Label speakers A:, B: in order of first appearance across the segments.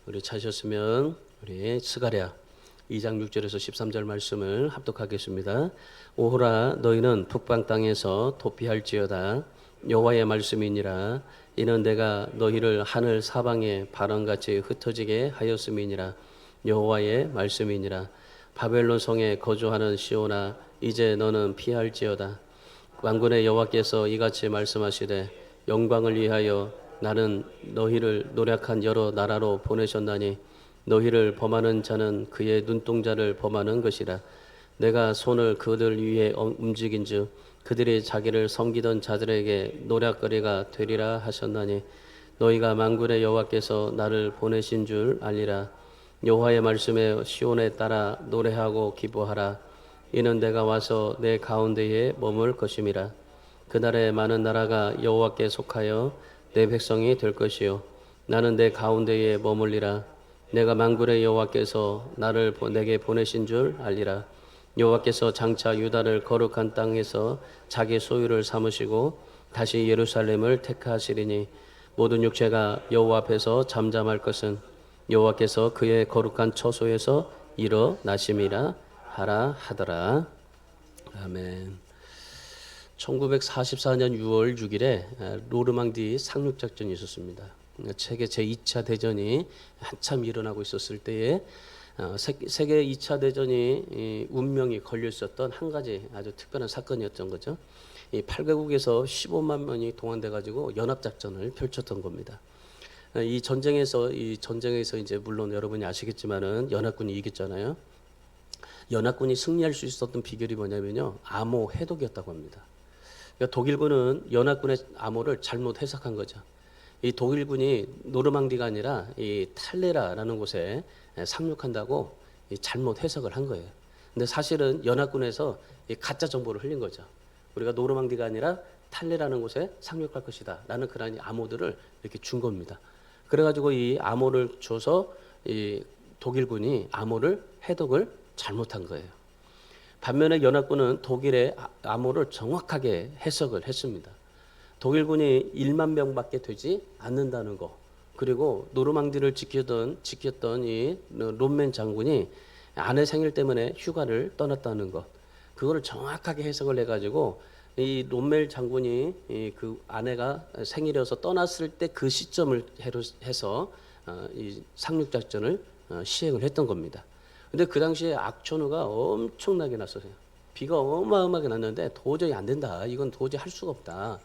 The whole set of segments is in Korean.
A: 우리 찾으셨으면 우리 스가랴 2장 6절에서 13절 말씀을 합독하겠습니다. 오호라 너희는 북방 땅에서 도피할지어다. 여호와의 말씀이니라. 이는 내가 너희를 하늘 사방에 바람같이 흩어지게 하였음이니라. 여호와의 말씀이니라. 바벨론 성에 거주하는 시온아 이제 너는 피할지어다. 만군의 여호와께서 이같이 말씀하시되 영광을 위하여 나는 너희를 노력한 여러 나라로 보내셨나니 너희를 범하는 자는 그의 눈동자를 범하는 것이라. 내가 손을 그들 위에 움직인즉 그들이 자기를 섬기던 자들에게 노략거리가 되리라 하셨나니 너희가 만군의 여호와께서 나를 보내신 줄 알리라. 여호와의 말씀에 시온에 따라 노래하고 기뻐하라. 이는 내가 와서 내 가운데에 머물 것임이라. 그날에 많은 나라가 여호와께 속하여 내 백성이 될 것이요 나는 내 가운데에 머물리라. 내가 만군의 여호와께서 나를 내게 보내신 줄 알리라. 여호와께서 장차 유다를 거룩한 땅에서 자기 소유를 삼으시고 다시 예루살렘을 택하시리니 모든 육체가 여호와 앞에서 잠잠할 것은 여호와께서 그의 거룩한 처소에서 일어나심이라 하라 하더라. 아멘. 1944년 6월 6일에 노르망디 상륙작전이 있었습니다. 세계 제2차 대전이 한참 일어나고 있었을 때에 세계 2차 대전이 운명이 걸려 있었던 한 가지 아주 특별한 사건이었던 거죠. 이 8개국에서 15만 명이 동원돼 가지고 연합작전을 펼쳤던 겁니다. 이 전쟁에서 이제 물론 여러분이 아시겠지만은 연합군이 이겼잖아요. 연합군이 승리할 수 있었던 비결이 뭐냐면요, 암호 해독이었다고 합니다. 그러니까 독일군은 연합군의 암호를 잘못 해석한 거죠. 이 독일군이 노르망디가 아니라 이 탈레라라는 곳에 상륙한다고 잘못 해석을 한 거예요. 근데 사실은 연합군에서 이 가짜 정보를 흘린 거죠. 우리가 노르망디가 아니라 탈레라는 곳에 상륙할 것이다라는 그런 암호들을 이렇게 준 겁니다. 그래가지고 이 암호를 줘서 이 독일군이 암호를 해독을 잘못한 거예요. 반면에 연합군은 독일의 암호를 정확하게 해석을 했습니다. 독일군이 1만 명밖에 되지 않는다는 거, 그리고 노르망디를 지켰던 이 롬멘 장군이 아내 생일 때문에 휴가를 떠났다는 것, 그거를 정확하게 해석을 해가지고 이 롬멜 장군이 그 아내가 생일이어서 떠났을 때 그 시점을 해서 이 상륙작전을 시행을 했던 겁니다. 근데 그 당시에 악천후가 엄청나게 났었어요. 비가 어마어마하게 났는데 도저히 안 된다. 이건 도저히 할 수가 없다.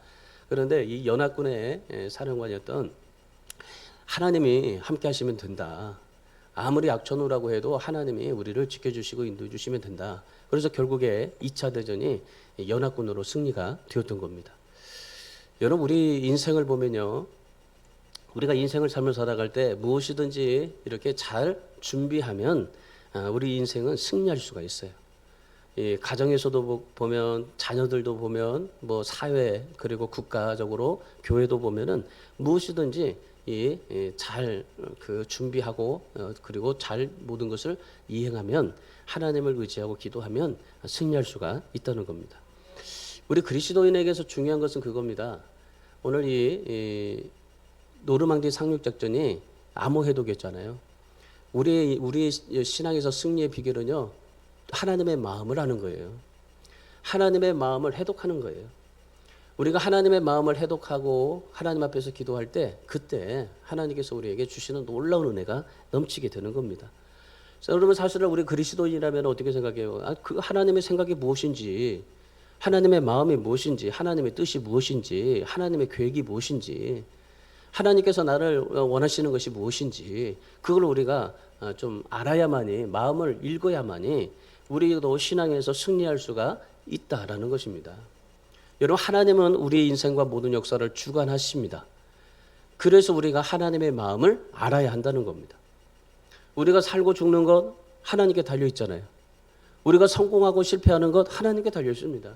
A: 그런데 이 연합군의 사령관이었던 하나님이 함께 하시면 된다. 아무리 악천후라고 해도 하나님이 우리를 지켜주시고 인도해 주시면 된다. 그래서 결국에 2차 대전이 연합군으로 승리가 되었던 겁니다. 여러분, 우리 인생을 보면요, 우리가 인생을 삶을 살아갈 때 무엇이든지 이렇게 잘 준비하면 우리 인생은 승리할 수가 있어요. 이 가정에서도 보면, 자녀들도 보면, 뭐 사회, 그리고 국가적으로 교회도 보면은 무엇이든지 잘 그 준비하고 그리고 잘 모든 것을 이행하면, 하나님을 의지하고 기도하면 승리할 수가 있다는 겁니다. 우리 그리스도인에게서 중요한 것은 그겁니다. 오늘 이 노르망디 상륙작전이 암호 해독이었잖아요. 우리 신앙에서 승리의 비결은요, 하나님의 마음을 아는 거예요. 하나님의 마음을 해독하는 거예요. 우리가 하나님의 마음을 해독하고 하나님 앞에서 기도할 때, 그때 하나님께서 우리에게 주시는 놀라운 은혜가 넘치게 되는 겁니다. 그러면 사실은 우리 그리스도인이라면 어떻게 생각해요? 그 하나님의 생각이 무엇인지, 하나님의 마음이 무엇인지, 하나님의 뜻이 무엇인지, 하나님의 계획이 무엇인지, 하나님께서 나를 원하시는 것이 무엇인지, 그걸 우리가 좀 알아야만이, 마음을 읽어야만이 우리도 신앙에서 승리할 수가 있다라는 것입니다. 여러분, 하나님은 우리의 인생과 모든 역사를 주관하십니다. 그래서 우리가 하나님의 마음을 알아야 한다는 겁니다. 우리가 살고 죽는 것 하나님께 달려 있잖아요. 우리가 성공하고 실패하는 것 하나님께 달려 있습니다.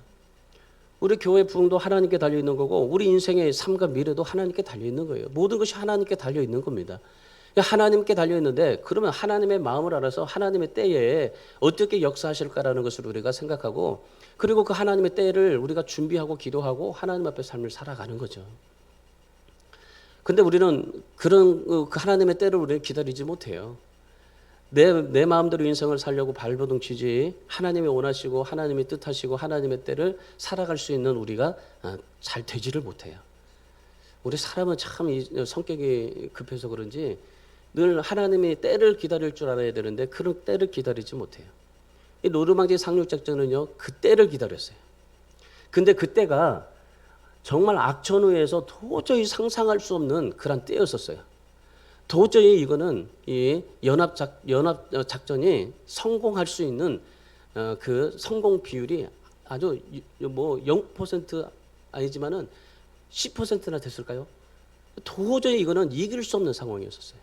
A: 우리 교회 부흥도 하나님께 달려 있는 거고, 우리 인생의 삶과 미래도 하나님께 달려 있는 거예요. 모든 것이 하나님께 달려 있는 겁니다. 하나님께 달려 있는데, 그러면 하나님의 마음을 알아서 하나님의 때에 어떻게 역사하실까라는 것을 우리가 생각하고, 그리고 그 하나님의 때를 우리가 준비하고 기도하고 하나님 앞에 삶을 살아가는 거죠. 근데 우리는 그런 그 하나님의 때를 우리는 기다리지 못해요. 내 마음대로 인생을 살려고 발버둥 치지, 하나님이 원하시고 하나님이 뜻하시고 하나님의 때를 살아갈 수 있는 우리가 잘 되지를 못해요. 우리 사람은 참 성격이 급해서 그런지 늘 하나님이 때를 기다릴 줄 알아야 되는데 그런 때를 기다리지 못해요. 이 노르망디 상륙작전은요, 그 때를 기다렸어요. 근데 그 때가 정말 악천후에서 도저히 상상할 수 없는 그런 때였었어요. 도저히 이거는 이 연합 작전이 성공할 수 있는 그 성공 비율이 아주 뭐 0% 아니지만은 10%나 됐을까요? 도저히 이거는 이길 수 없는 상황이었었어요.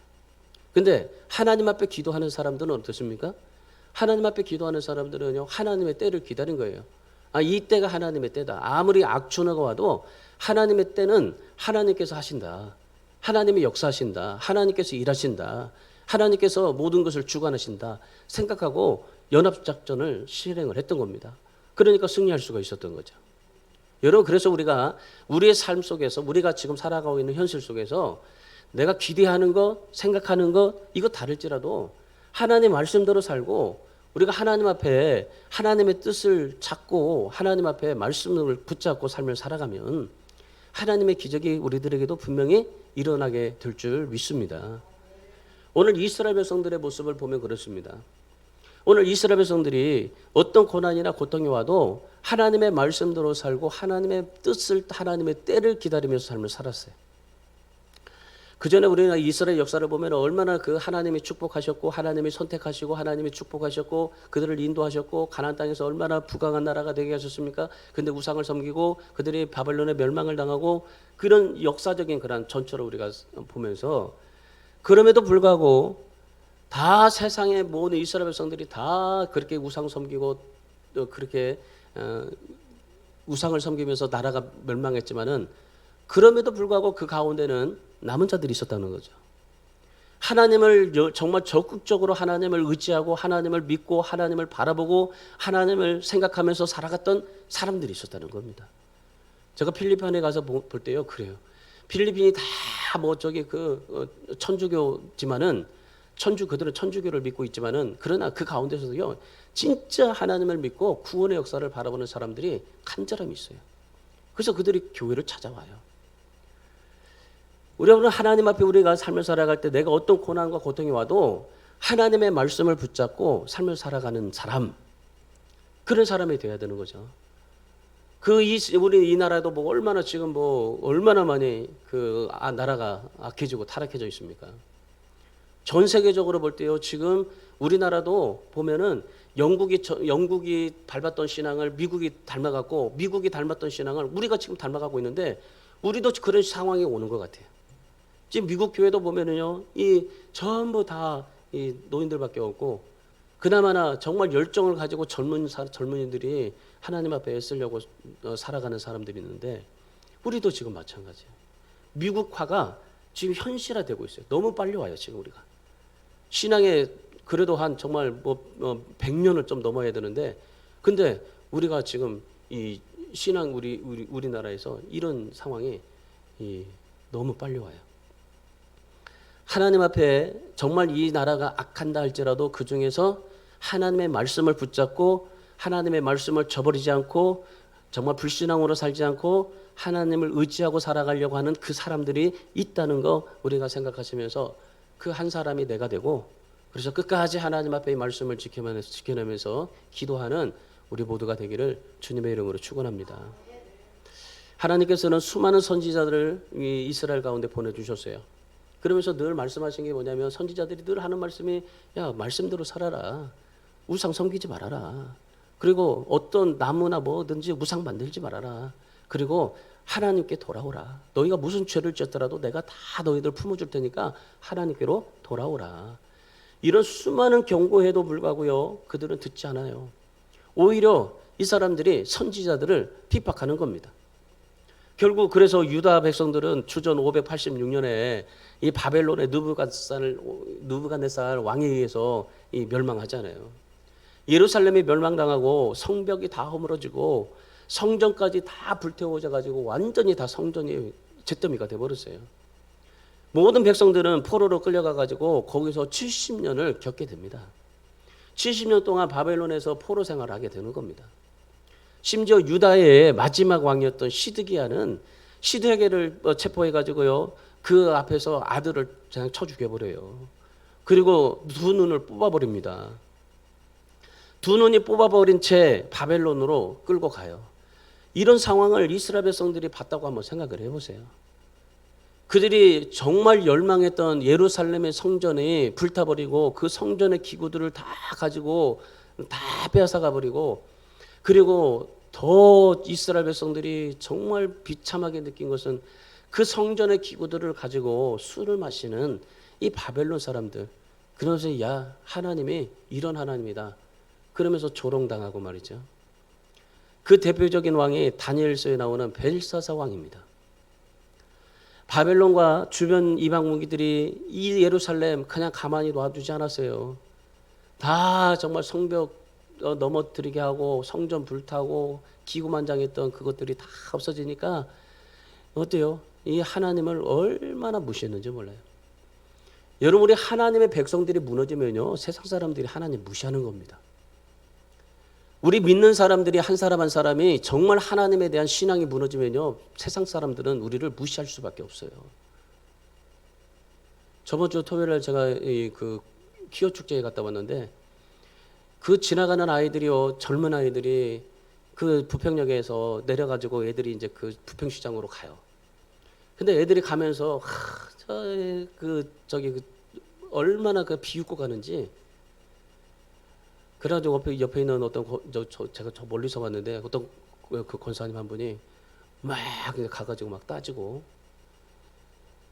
A: 근데 하나님 앞에 기도하는 사람들은 어떻습니까? 하나님 앞에 기도하는 사람들은요, 하나님의 때를 기다린 거예요. 이 때가 하나님의 때다. 아무리 악천후가 와도 하나님의 때는 하나님께서 하신다. 하나님이 역사하신다. 하나님께서 일하신다. 하나님께서 모든 것을 주관하신다. 생각하고 연합작전을 실행을 했던 겁니다. 그러니까 승리할 수가 있었던 거죠. 여러분, 그래서 우리가 우리의 삶 속에서, 우리가 지금 살아가고 있는 현실 속에서 내가 기대하는 것, 생각하는 것, 이거 다를지라도 하나님 말씀대로 살고 우리가 하나님 앞에 하나님의 뜻을 찾고 하나님 앞에 말씀을 붙잡고 삶을 살아가면 하나님의 기적이 우리들에게도 분명히 일어나게 될 줄 믿습니다. 오늘 이스라엘 백성들의 모습을 보면 그렇습니다. 오늘 이스라엘 백성들이 어떤 고난이나 고통이 와도 하나님의 말씀대로 살고 하나님의 뜻을, 하나님의 때를 기다리면서 삶을 살았어요. 그 전에 우리가 이스라엘 역사를 보면 얼마나 그 하나님이 축복하셨고 하나님이 선택하시고 하나님이 축복하셨고 그들을 인도하셨고 가나안 땅에서 얼마나 부강한 나라가 되게 하셨습니까? 근데 우상을 섬기고 그들이 바벨론에 멸망을 당하고 그런 역사적인 그런 전철을 우리가 보면서, 그럼에도 불구하고 다 세상의 모든 이스라엘 백성들이 다 그렇게 우상 섬기고 또 그렇게 우상을 섬기면서 나라가 멸망했지만은, 그럼에도 불구하고 그 가운데는 남은 자들이 있었다는 거죠. 하나님을 정말 적극적으로 하나님을 의지하고 하나님을 믿고 하나님을 바라보고 하나님을 생각하면서 살아갔던 사람들이 있었다는 겁니다. 제가 필리핀에 가서 볼 때요, 그래요. 필리핀이 다 뭐 저기 그 천주교지만은 그들은 천주교를 믿고 있지만은, 그러나 그 가운데서도요, 진짜 하나님을 믿고 구원의 역사를 바라보는 사람들이 간절함이 있어요. 그래서 그들이 교회를 찾아와요. 우리는 하나님 앞에 우리가 삶을 살아갈 때 내가 어떤 고난과 고통이 와도 하나님의 말씀을 붙잡고 삶을 살아가는 사람, 그런 사람이 되어야 되는 거죠. 우리 이 나라도 뭐 얼마나 지금 뭐 얼마나 많이 그 나라가 악해지고 타락해져 있습니까? 전 세계적으로 볼 때요, 지금 우리나라도 보면은 영국이 닮았던 신앙을 미국이 닮아갔고 미국이 닮았던 신앙을 우리가 지금 닮아가고 있는데, 우리도 그런 상황이 오는 것 같아요. 지금 미국 교회도 보면은요, 이 전부 다 이 노인들밖에 없고, 그나마나 정말 열정을 가지고 젊은이들이 하나님 앞에 애쓰려고 살아가는 사람들이 있는데, 우리도 지금 마찬가지예요. 미국화가 지금 현실화되고 있어요. 너무 빨리 와요, 지금 우리가. 신앙에 그래도 한 정말 뭐 100년을 좀 넘어야 되는데, 근데 우리가 지금 이 신앙 우리나라에서 이런 상황이 너무 빨리 와요. 하나님 앞에 정말 이 나라가 악한다 할지라도 그 중에서 하나님의 말씀을 붙잡고 하나님의 말씀을 저버리지 않고 정말 불신앙으로 살지 않고 하나님을 의지하고 살아가려고 하는 그 사람들이 있다는 거 우리가 생각하시면서 그 한 사람이 내가 되고, 그래서 끝까지 하나님 앞에 이 말씀을 지켜내면서 기도하는 우리 모두가 되기를 주님의 이름으로 축원합니다. 하나님께서는 수많은 선지자들을 이스라엘 가운데 보내주셨어요. 그러면서 늘 말씀하신 게 뭐냐면, 선지자들이 늘 하는 말씀이, 야, 말씀대로 살아라. 우상 섬기지 말아라. 그리고 어떤 나무나 뭐든지 우상 만들지 말아라. 그리고 하나님께 돌아오라. 너희가 무슨 죄를 지었더라도 내가 다 너희들 품어줄 테니까 하나님께로 돌아오라. 이런 수많은 경고에도 불구하고요, 그들은 듣지 않아요. 오히려 이 사람들이 선지자들을 핍박하는 겁니다. 결국 그래서 유다 백성들은 주전 586년에 이 바벨론의 느부갓네살 왕에 의해서 멸망하잖아요. 예루살렘이 멸망당하고 성벽이 다 허물어지고 성전까지 다 불태워져 가지고 완전히 다 성전이 잿더미가 돼 버렸어요. 모든 백성들은 포로로 끌려가 가지고 거기서 70년을 겪게 됩니다. 70년 동안 바벨론에서 포로 생활을 하게 되는 겁니다. 심지어 유다의 마지막 왕이었던 시드기야는 시드에게를 체포해 가지고요. 그 앞에서 아들을 그냥 쳐 죽여버려요. 그리고 두 눈을 뽑아버립니다. 두 눈이 뽑아버린 채 바벨론으로 끌고 가요. 이런 상황을 이스라엘 백성들이 봤다고 한번 생각을 해보세요. 그들이 정말 열망했던 예루살렘의 성전이 불타버리고 그 성전의 기구들을 다 가지고 다 빼앗아가 버리고, 그리고 더 이스라엘 백성들이 정말 비참하게 느낀 것은 그 성전의 기구들을 가지고 술을 마시는 이 바벨론 사람들. 그러면서 야, 하나님이 이런 하나님이다 그러면서 조롱당하고 말이죠. 그 대표적인 왕이 다니엘서에 나오는 벨사사 왕입니다. 바벨론과 주변 이방 무기들이 이 예루살렘 그냥 가만히 놔두지 않았어요. 다 정말 성벽 넘어뜨리게 하고 성전 불타고 기구만장했던 그것들이 다 없어지니까 어때요? 이 하나님을 얼마나 무시했는지 몰라요. 여러분, 우리 하나님의 백성들이 무너지면요, 세상 사람들이 하나님 무시하는 겁니다. 우리 믿는 사람들이 한 사람 한 사람이 정말 하나님에 대한 신앙이 무너지면요, 세상 사람들은 우리를 무시할 수밖에 없어요. 저번 주 토요일날 제가 그 기호 축제에 갔다 왔는데, 그 지나가는 아이들이요, 젊은 아이들이 그 부평역에서 내려가지고 애들이 이제 그 부평시장으로 가요. 근데 애들이 가면서 얼마나 그 비웃고 가는지. 그래가지고 옆에 있는 어떤 제가 저 멀리서 봤는데 어떤 그 권사님 한 분이 막 가가지고 막 따지고.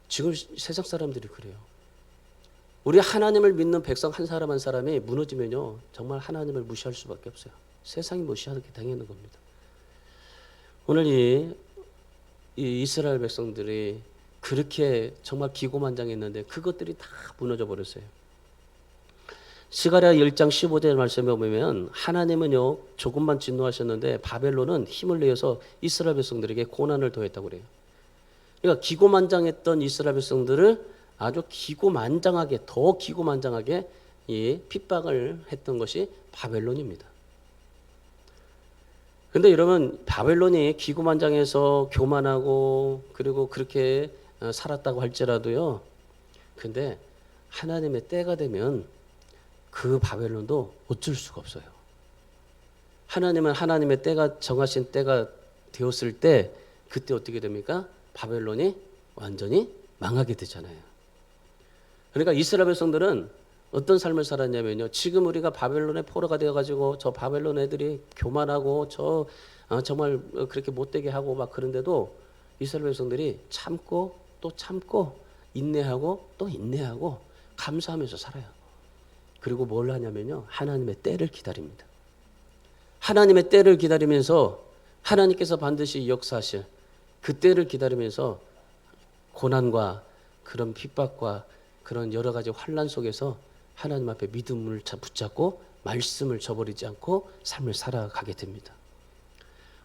A: 지금 세상 사람들이 그래요. 우리 하나님을 믿는 백성 한 사람 한 사람이 무너지면요, 정말 하나님을 무시할 수밖에 없어요. 세상이 무시하게 당하는 겁니다. 오늘 이 이스라엘 백성들이 그렇게 정말 기고만장했는데 그것들이 다 무너져 버렸어요. 스가랴 1장 15절 말씀에 보면 하나님은요, 조금만 진노하셨는데 바벨론은 힘을 내어서 이스라엘 백성들에게 고난을 더했다고 그래요. 그러니까 기고만장했던 이스라엘 백성들을 아주 기고만장하게, 더 기고만장하게 핍박을 했던 것이 바벨론입니다. 근데 여러분, 바벨론이 기고만장해서 교만하고 그리고 그렇게 살았다고 할지라도요, 근데 하나님의 때가 되면 그 바벨론도 어쩔 수가 없어요. 하나님은 하나님의 때가 정하신 때가 되었을 때 그때 어떻게 됩니까? 바벨론이 완전히 망하게 되잖아요. 그러니까 이스라엘 백성들은 어떤 삶을 살았냐면요, 지금 우리가 바벨론의 포로가 되어가지고 저 바벨론 애들이 교만하고 정말 그렇게 못되게 하고 막 그런데도 이스라엘 백성들이 참고 또 참고 인내하고 또 인내하고 감사하면서 살아요. 그리고 뭘 하냐면요, 하나님의 때를 기다립니다. 하나님의 때를 기다리면서 하나님께서 반드시 역사하실 그 때를 기다리면서 고난과 그런 핍박과 그런 여러 가지 환난 속에서 하나님 앞에 믿음을 붙잡고 말씀을 저버리지 않고 삶을 살아가게 됩니다.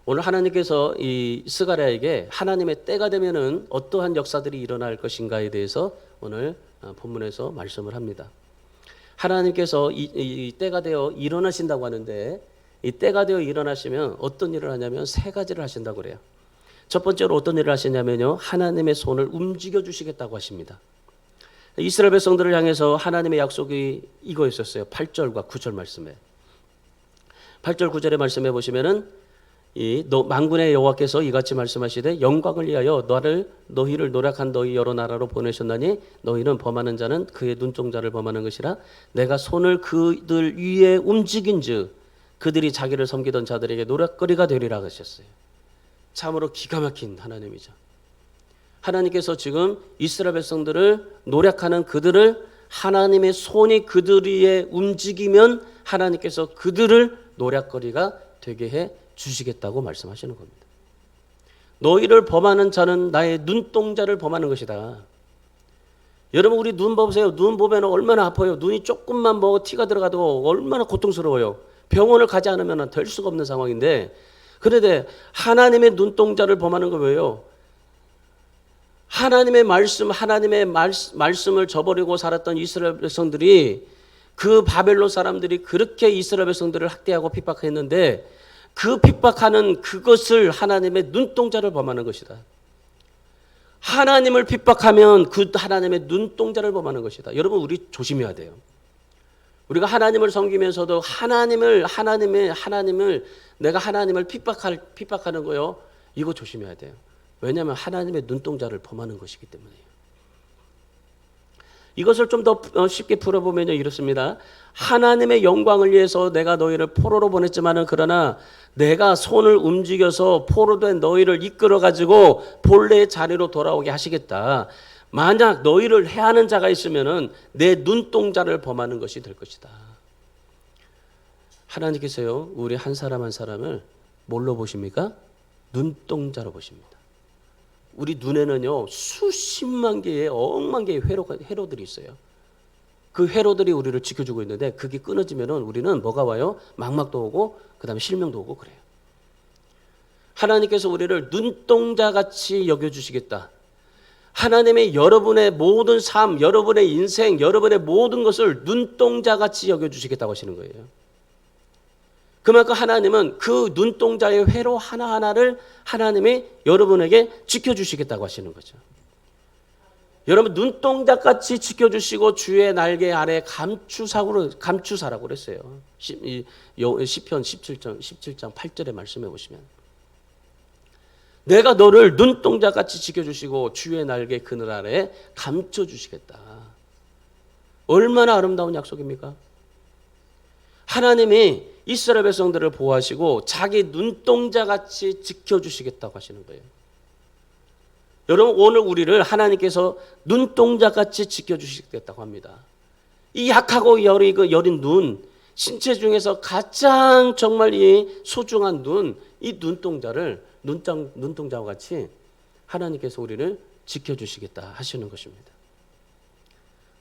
A: 오늘 하나님께서 이 스가랴에게 하나님의 때가 되면은 어떠한 역사들이 일어날 것인가에 대해서 오늘 본문에서 말씀을 합니다. 하나님께서 이 때가 되어 일어나신다고 하는데, 이 때가 되어 일어나시면 어떤 일을 하냐면 세 가지를 하신다고 그래요. 첫 번째로 어떤 일을 하시냐면요, 하나님의 손을 움직여 주시겠다고 하십니다. 이스라엘 백성들을 향해서 하나님의 약속이 이거였었어요. 8절과 9절 말씀에. 8절 9절의 말씀에 보시면은 만군의 여호와께서 이같이 말씀하시되 영광을 위하여 너희를 노력한 너희 여러 나라로 보내셨나니 너희는 범하는 자는 그의 눈동자를 범하는 것이라. 내가 손을 그들 위에 움직인즉 그들이 자기를 섬기던 자들에게 노략거리가 되리라 하셨어요. 참으로 기가 막힌 하나님이죠. 하나님께서 지금 이스라엘 백성들을 노략하는 그들을 하나님의 손이 그들 위에 움직이면 하나님께서 그들을 노략거리가 되게 해 주시겠다고 말씀하시는 겁니다. 너희를 범하는 자는 나의 눈동자를 범하는 것이다. 여러분, 우리 눈 보세요. 눈 보면 얼마나 아파요. 눈이 조금만 티가 들어가도 얼마나 고통스러워요. 병원을 가지 않으면 될 수가 없는 상황인데, 그런데 하나님의 눈동자를 범하는 거 왜요? 하나님의 말씀을 저버리고 살았던 이스라엘 백성들이, 그 바벨론 사람들이 그렇게 이스라엘 백성들을 학대하고 핍박했는데, 그 핍박하는 그것을 하나님의 눈동자를 범하는 것이다. 하나님을 핍박하면 그 하나님의 눈동자를 범하는 것이다. 여러분, 우리 조심해야 돼요. 우리가 하나님을 섬기면서도 하나님을 내가 하나님을 핍박하는 거요, 이거 조심해야 돼요. 왜냐하면 하나님의 눈동자를 범하는 것이기 때문에요. 이것을 좀 더 쉽게 풀어보면 이렇습니다. 하나님의 영광을 위해서 내가 너희를 포로로 보냈지만은, 그러나 내가 손을 움직여서 포로된 너희를 이끌어가지고 본래의 자리로 돌아오게 하시겠다. 만약 너희를 해하는 자가 있으면은 내 눈동자를 범하는 것이 될 것이다. 하나님께서요, 우리 한 사람 한 사람을 뭘로 보십니까? 눈동자로 보십니다. 우리 눈에는요, 수십만 개의 억만 개의 회로들이 있어요. 그 회로들이 우리를 지켜주고 있는데, 그게 끊어지면은 우리는 뭐가 와요? 망막도 오고, 그 다음에 실명도 오고 그래요. 하나님께서 우리를 눈동자같이 여겨주시겠다. 하나님의 여러분의 모든 삶, 여러분의 인생, 여러분의 모든 것을 눈동자같이 여겨주시겠다고 하시는 거예요. 그만큼 하나님은 그 눈동자의 회로 하나하나를 하나님이 여러분에게 지켜주시겠다고 하시는 거죠. 여러분, 눈동자같이 지켜주시고 주의 날개 아래 감추사라고 그랬어요. 시편 17장 8절에 말씀해 보시면, 내가 너를 눈동자같이 지켜주시고 주의 날개 그늘 아래 감춰주시겠다. 얼마나 아름다운 약속입니까? 하나님이 이스라엘 백성들을 보호하시고 자기 눈동자같이 지켜주시겠다고 하시는 거예요. 여러분, 오늘 우리를 하나님께서 눈동자같이 지켜주시겠다고 합니다. 이 약하고 여린 눈, 신체 중에서 가장 정말 이 소중한 눈, 이 눈동자와 같이 하나님께서 우리를 지켜주시겠다 하시는 것입니다.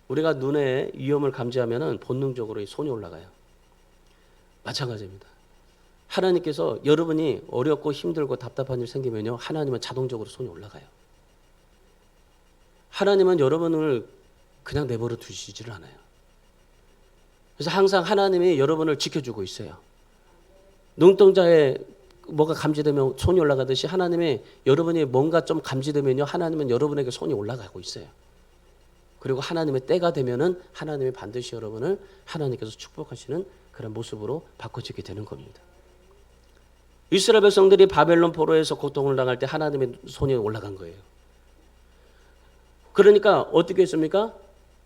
A: 우리가 눈에 위험을 감지하면 본능적으로 이 손이 올라가요. 마찬가지입니다. 하나님께서 여러분이 어렵고 힘들고 답답한 일 생기면요, 하나님은 자동적으로 손이 올라가요. 하나님은 여러분을 그냥 내버려 두시지를 않아요. 그래서 항상 하나님이 여러분을 지켜주고 있어요. 눈동자에 뭐가 감지되면 손이 올라가듯이, 하나님이 여러분이 뭔가 좀 감지되면요, 하나님은 여러분에게 손이 올라가고 있어요. 그리고 하나님의 때가 되면은 하나님이 반드시 여러분을 하나님께서 축복하시는 그런 모습으로 바꿔지게 되는 겁니다. 이스라엘 백성들이 바벨론 포로에서 고통을 당할 때 하나님의 손이 올라간 거예요. 그러니까 어떻게 했습니까?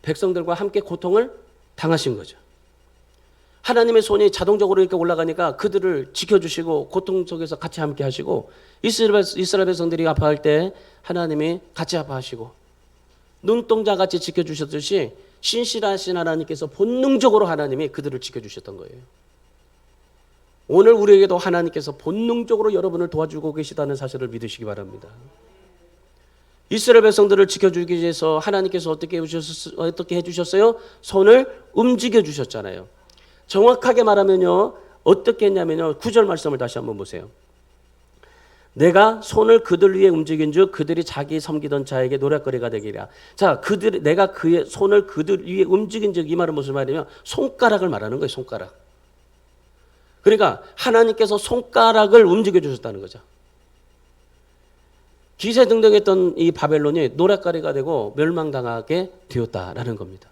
A: 백성들과 함께 고통을 당하신 거죠. 하나님의 손이 자동적으로 이렇게 올라가니까 그들을 지켜주시고 고통 속에서 같이 함께 하시고, 이스라엘 백성들이 아파할 때 하나님이 같이 아파하시고, 눈동자같이 지켜주셨듯이 신실하신 하나님께서 본능적으로 하나님이 그들을 지켜주셨던 거예요. 오늘 우리에게도 하나님께서 본능적으로 여러분을 도와주고 계시다는 사실을 믿으시기 바랍니다. 이스라엘 백성들을 지켜주기 위해서 하나님께서 어떻게 해주셨어요? 손을 움직여 주셨잖아요. 정확하게 말하면요, 어떻게 했냐면요, 9절 말씀을 다시 한번 보세요. 내가 손을 그들 위에 움직인 즉 그들이 자기 섬기던 자에게 노랫거리가 되리라. 자, 내가 그의 손을 그들 위에 움직인 즉, 이 말은 무슨 말이냐면 손가락을 말하는 거예요. 손가락. 그러니까 하나님께서 손가락을 움직여 주셨다는 거죠. 기세등등했던 이 바벨론이 노랫거리가 되고 멸망당하게 되었다라는 겁니다.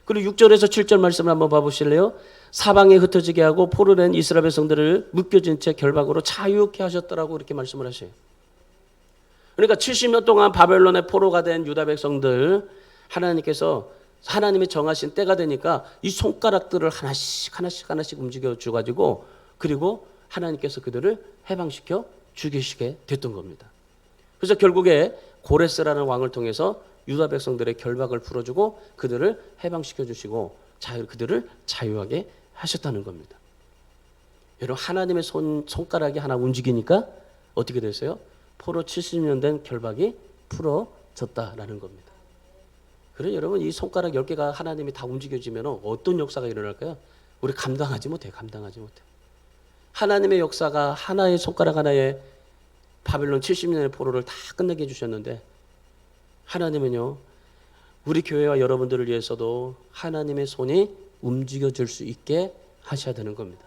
A: 그리고 6절에서 7절 말씀을 한번 봐보실래요? 사방에 흩어지게 하고 포로된 이스라엘 백성들을 묶여진 채 결박으로 자유케 하셨더라고 이렇게 말씀을 하셔요. 그러니까 70년 동안 바벨론의 포로가 된 유다 백성들, 하나님께서 하나님이 정하신 때가 되니까 이 손가락들을 하나씩 움직여 주가지고, 그리고 하나님께서 그들을 해방시켜 죽이시게 됐던 겁니다. 그래서 결국에 고레스라는 왕을 통해서 유다 백성들의 결박을 풀어주고 그들을 해방시켜 주시고 그들을 자유하게 하셨다는 겁니다. 여러분, 하나님의 손가락이 하나 움직이니까 어떻게 됐어요? 포로 70년 된 결박이 풀어졌다라는 겁니다. 그래 여러분, 이 손가락 10개가 하나님이 다 움직여지면 어떤 역사가 일어날까요? 우리 감당하지 못해. 하나님의 역사가 하나의 손가락 하나에 바벨론 70년의 포로를 다 끝내게 해주셨는데, 하나님은요, 우리 교회와 여러분들을 위해서도 하나님의 손이 움직여질 수 있게 하셔야 되는 겁니다.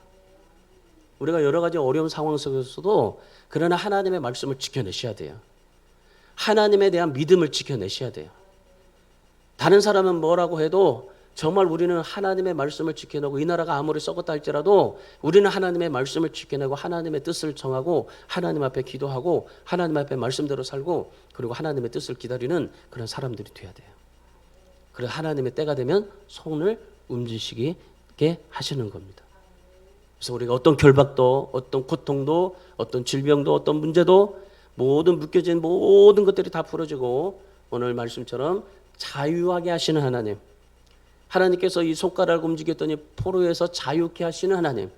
A: 우리가 여러 가지 어려운 상황 속에서도 그러나 하나님의 말씀을 지켜내셔야 돼요. 하나님에 대한 믿음을 지켜내셔야 돼요. 다른 사람은 뭐라고 해도 정말 우리는 하나님의 말씀을 지켜내고 이 나라가 아무리 썩었다 할지라도 우리는 하나님의 말씀을 지켜내고 하나님의 뜻을 정하고 하나님 앞에 기도하고 하나님 앞에 말씀대로 살고 그리고 하나님의 뜻을 기다리는 그런 사람들이 돼야 돼요. 그래서 하나님의 때가 되면 손을 움직이게 하시는 겁니다. 그래서 우리가 어떤 결박도 어떤 고통도 어떤 질병도 어떤 문제도 모든 묶여진 모든 것들이 다 풀어지고 오늘 말씀처럼 자유하게 하시는 하나님, 하나님께서 이 손가락을 움직였더니 포로에서 자유케 하시는 하나님,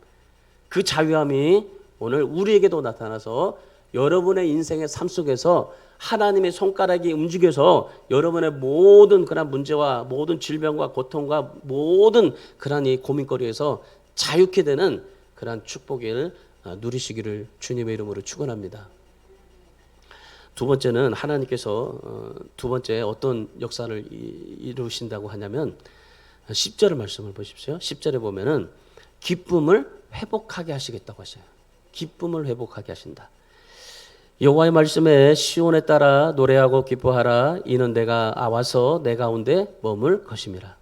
A: 그 자유함이 오늘 우리에게도 나타나서 여러분의 인생의 삶 속에서 하나님의 손가락이 움직여서 여러분의 모든 그런 문제와 모든 질병과 고통과 모든 그런 이 고민거리에서 자유케 되는 그런 축복을 누리시기를 주님의 이름으로 축원합니다. 두 번째는 하나님께서 두 번째 어떤 역사를 이루신다고 하냐면 10절의 말씀을 보십시오. 10절에 보면은 기쁨을 회복하게 하시겠다고 하셔요. 기쁨을 회복하게 하신다. 여호와의 말씀에 시온에 따라 노래하고 기뻐하라. 이는 내가 와서 내 가운데 머물 것임이라.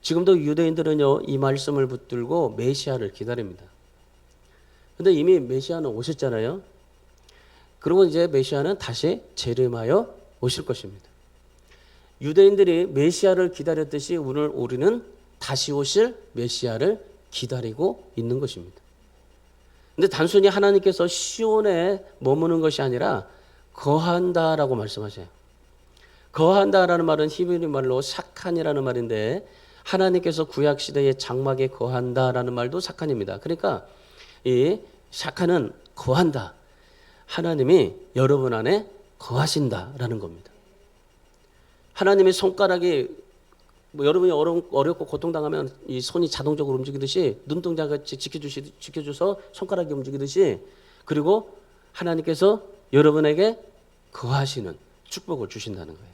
A: 지금도 유대인들은요 이 말씀을 붙들고 메시아를 기다립니다. 근데 이미 메시아는 오셨잖아요. 그리고 이제 메시아는 다시 재림하여 오실 것입니다. 유대인들이 메시아를 기다렸듯이 오늘 우리는 다시 오실 메시아를 기다리고 있는 것입니다. 근데 단순히 하나님께서 시온에 머무는 것이 아니라 거한다라고 말씀하셔요. 거한다라는 말은 히브리 말로 샤칸이라는 말인데 하나님께서 구약 시대의 장막에 거한다라는 말도 샤칸입니다. 그러니까 이 샤칸은 거한다. 하나님이 여러분 안에 거하신다라는 겁니다. 하나님의 손가락이 여러분이 어렵고 고통당하면 이 손이 자동적으로 움직이듯이 눈동자같이 지켜줘서 손가락이 움직이듯이 그리고 하나님께서 여러분에게 거하시는 축복을 주신다는 거예요.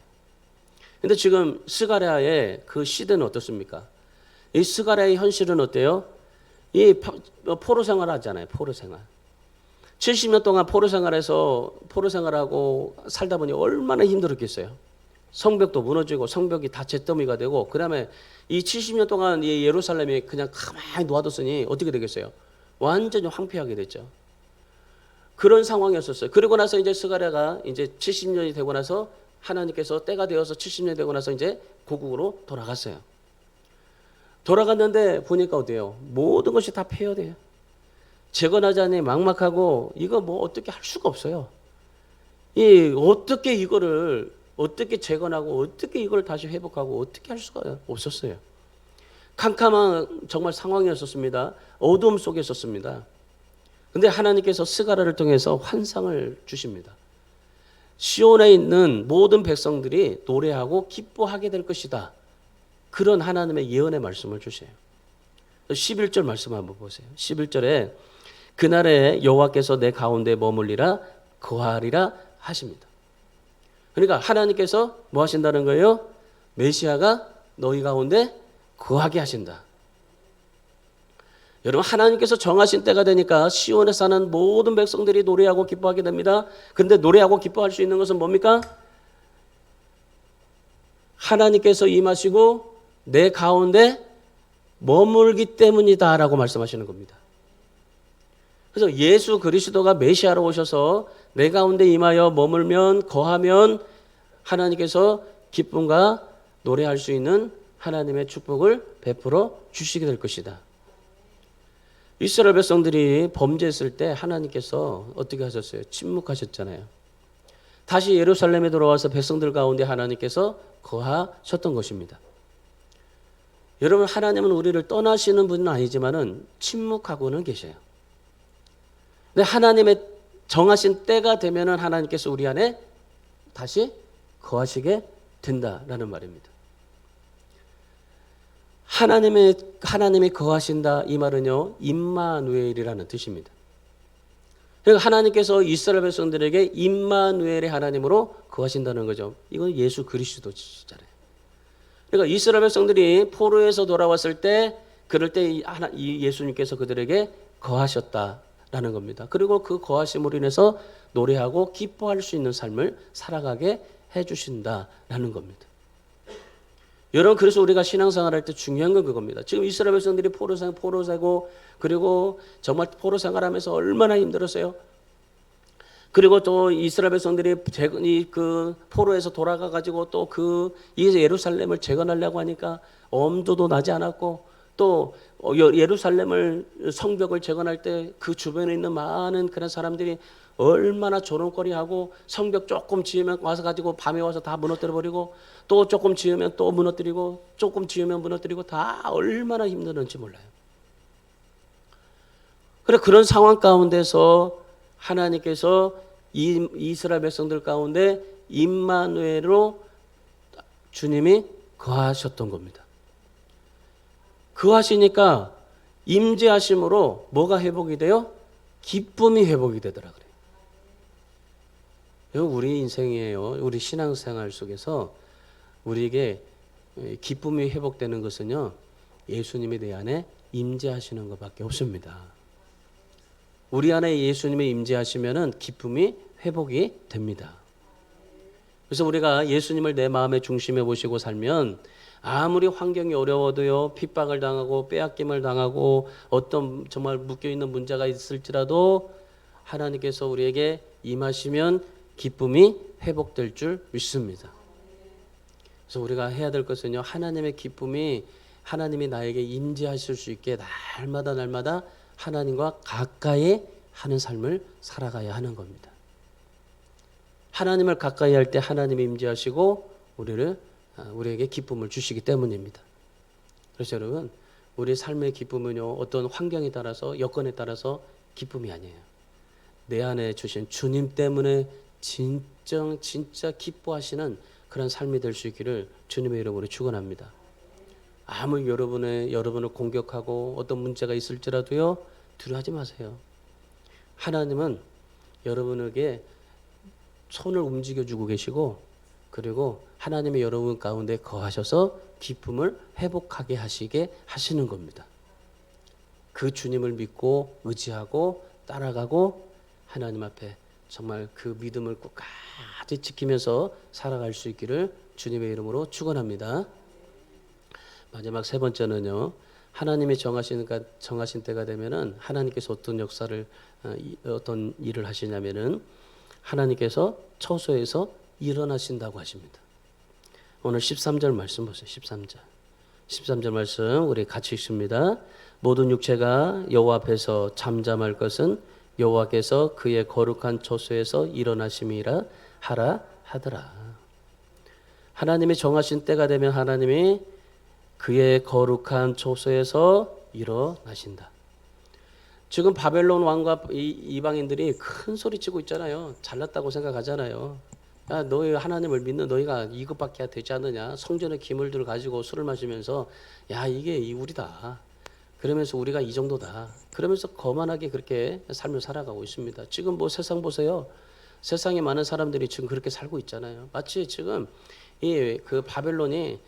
A: 근데 지금 스가랴의 그 시대는 어떻습니까? 이 스가랴의 현실은 어때요? 이 포로 생활을 하잖아요. 포로 생활. 70년 동안 포로 생활하고 살다 보니 얼마나 힘들었겠어요. 성벽도 무너지고 성벽이 다 잿더미가 되고 그다음에 이 70년 동안 이 예루살렘이 그냥 가만히 놓아뒀으니 어떻게 되겠어요? 완전히 황폐하게 됐죠. 그런 상황이었었어요. 그리고 나서 이제 스가랴가 이제 70년이 되고 나서 하나님께서 때가 되어서 70년이 되고 나서 이제 고국으로 돌아갔어요. 돌아갔는데 보니까 어때요? 모든 것이 다 폐허돼요. 재건하자니 막막하고 이거 뭐 어떻게 할 수가 없어요. 어떻게 이거를 어떻게 재건하고 어떻게 이걸 다시 회복하고 어떻게 할 수가 없었어요. 캄캄한 정말 상황이었었습니다. 어두움 속에 있었습니다. 근데 하나님께서 스가랴를 통해서 환상을 주십니다. 시온에 있는 모든 백성들이 노래하고 기뻐하게 될 것이다. 그런 하나님의 예언의 말씀을 주세요. 11절 말씀 한번 보세요. 11절에 그날에 여호와께서 내 가운데 머물리라 거하리라 하십니다. 그러니까 하나님께서 뭐 하신다는 거예요? 메시아가 너희 가운데 거하게 하신다. 여러분 하나님께서 정하신 때가 되니까 시온에 사는 모든 백성들이 노래하고 기뻐하게 됩니다. 그런데 노래하고 기뻐할 수 있는 것은 뭡니까? 하나님께서 임하시고 내 가운데 머물기 때문이다라고 말씀하시는 겁니다. 그래서 예수 그리스도가 메시아로 오셔서 내 가운데 임하여 머물면 거하면 하나님께서 기쁨과 노래할 수 있는 하나님의 축복을 베풀어 주시게 될 것이다. 이스라엘 백성들이 범죄했을 때 하나님께서 어떻게 하셨어요? 침묵하셨잖아요. 다시 예루살렘에 돌아와서 백성들 가운데 하나님께서 거하셨던 것입니다. 여러분 하나님은 우리를 떠나시는 분은 아니지만은 침묵하고는 계셔요. 근데 하나님의 정하신 때가 되면은 하나님께서 우리 안에 다시 거하시게 된다라는 말입니다. 하나님이 거하신다 이 말은요 임마누엘이라는 뜻입니다. 그러니까 하나님께서 이스라엘 백성들에게 임마누엘의 하나님으로 거하신다는 거죠. 이건 예수 그리스도잖아요. 그러니까 이스라엘 백성들이 포로에서 돌아왔을 때 그럴 때 이 예수님께서 그들에게 거하셨다라는 겁니다. 그리고 그 거하심으로 인해서 노래하고 기뻐할 수 있는 삶을 살아가게 해주신다라는 겁니다. 여러분, 그래서 우리가 신앙생활할 때 중요한 건 그겁니다. 지금 이스라엘 백성들이 포로세고 그리고 정말 포로 생활하면서 얼마나 힘들었어요. 그리고 또 이스라엘 백성들이 그 포로에서 돌아가 가지고 또 그 예루살렘을 재건하려고 하니까 엄두도 나지 않았고, 또 예루살렘을 성벽을 재건할 때 그 주변에 있는 많은 그런 사람들이 얼마나 조롱거리하고, 성벽 조금 지으면 와서 가지고 밤에 와서 다 무너뜨려 버리고, 또 조금 지으면 또 무너뜨리고, 조금 지으면 무너뜨리고, 다 얼마나 힘드는지 몰라요. 그래, 그런 상황 가운데서 하나님께서 이스라엘 백성들 가운데 임마누엘로 주님이 거하셨던 겁니다. 거하시니까 임재하심으로 뭐가 회복이 돼요? 기쁨이 회복이 되더라 그래요. 우리 인생이에요. 우리 신앙생활 속에서 우리에게 기쁨이 회복되는 것은요, 예수님이 내 안에 임재하시는 것밖에 없습니다. 우리 안에 예수님이 임재하시면은 기쁨이 회복이 됩니다. 그래서 우리가 예수님을 내 마음의 중심에 모시고 살면 아무리 환경이 어려워도요, 핍박을 당하고 빼앗김을 당하고 어떤 정말 묶여있는 문제가 있을지라도 하나님께서 우리에게 임하시면 기쁨이 회복될 줄 믿습니다. 그래서 우리가 해야 될 것은요, 하나님의 기쁨이, 하나님이 나에게 임재하실 수 있게 날마다 하나님과 가까이 하는 삶을 살아가야 하는 겁니다. 하나님을 가까이 할 때 하나님이 임재하시고 우리에게 기쁨을 주시기 때문입니다. 그래서 여러분, 우리 삶의 기쁨은요, 어떤 환경에 따라서, 여건에 따라서 기쁨이 아니에요. 내 안에 주신 주님 때문에 진짜 기뻐하시는 그런 삶이 될 수 있기를 주님의 이름으로 축원합니다. 아무리 여러분을 공격하고 어떤 문제가 있을지라도요, 두려워하지 마세요. 하나님은 여러분에게 손을 움직여주고 계시고, 그리고 하나님이 여러분 가운데 거하셔서 기쁨을 회복하게 하시는 겁니다. 그 주님을 믿고 의지하고 따라가고 하나님 앞에 정말 그 믿음을 끝까지 지키면서 살아갈 수 있기를 주님의 이름으로 축원합니다. 마지막 세 번째는요, 하나님이 정하신 때가 되면은 하나님께서 어떤 일을 하시냐면은 하나님께서 처소에서 일어나신다고 하십니다. 오늘 13절 말씀 보세요. 13절 말씀 우리 같이 읽습니다. 모든 육체가 여호와 앞에서 잠잠할 것은 여호와께서 그의 거룩한 처소에서 일어나심이라 하라 하더라. 하나님이 정하신 때가 되면 하나님이 그의 거룩한 처소에서 일어나신다. 지금 바벨론 왕과 이방인들이 큰 소리 치고 있잖아요. 잘났다고 생각하잖아요. 야, 너희 하나님을 믿는 너희가 이것밖에 되지 않느냐. 성전의 기물들을 가지고 술을 마시면서 야, 이게 우리다. 그러면서 우리가 이 정도다. 그러면서 거만하게 그렇게 삶을 살아가고 있습니다. 지금 뭐 세상 보세요. 세상에 많은 사람들이 지금 그렇게 살고 있잖아요. 마치 지금 그 바벨론이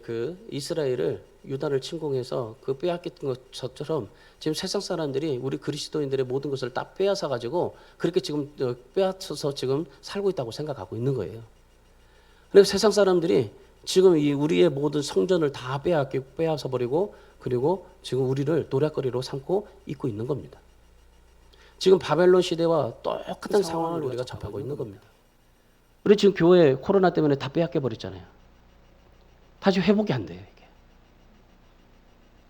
A: 그 이스라엘을 유다를 침공해서 그 빼앗겼던 것처럼 지금 세상 사람들이 우리 그리스도인들의 모든 것을 다 빼앗아 가지고 그렇게 지금 빼앗아서 지금 살고 있다고 생각하고 있는 거예요. 그래서 세상 사람들이 지금 이 우리의 모든 성전을 다 빼앗아 버리고 그리고 지금 우리를 노략거리로 삼고 있고 있는 겁니다. 지금 바벨론 시대와 똑같은 상황을 우리가 접하고 있는 겁니다. 우리 지금 교회 코로나 때문에 다 빼앗겨 버렸잖아요. 다시 회복이 안 돼요, 이게.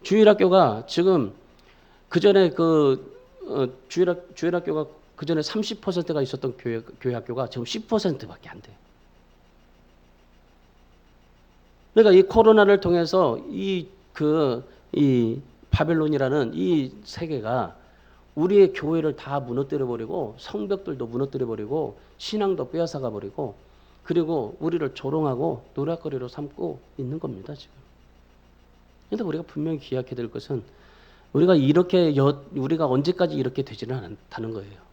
A: 주일학교가 지금 그전에 주일학교가 그전에 30%가 있었던 교회 학교가 지금 10%밖에 안 돼요. 그러니까 이 코로나를 통해서 이 바벨론이라는 이 세계가 우리의 교회를 다 무너뜨려 버리고 성벽들도 무너뜨려 버리고 신앙도 빼앗아가 버리고 그리고 우리를 조롱하고 노략거리로 삼고 있는 겁니다, 지금. 그런데 우리가 분명히 기억해야 될 것은 우리가 언제까지 이렇게 되지는 않다는 거예요.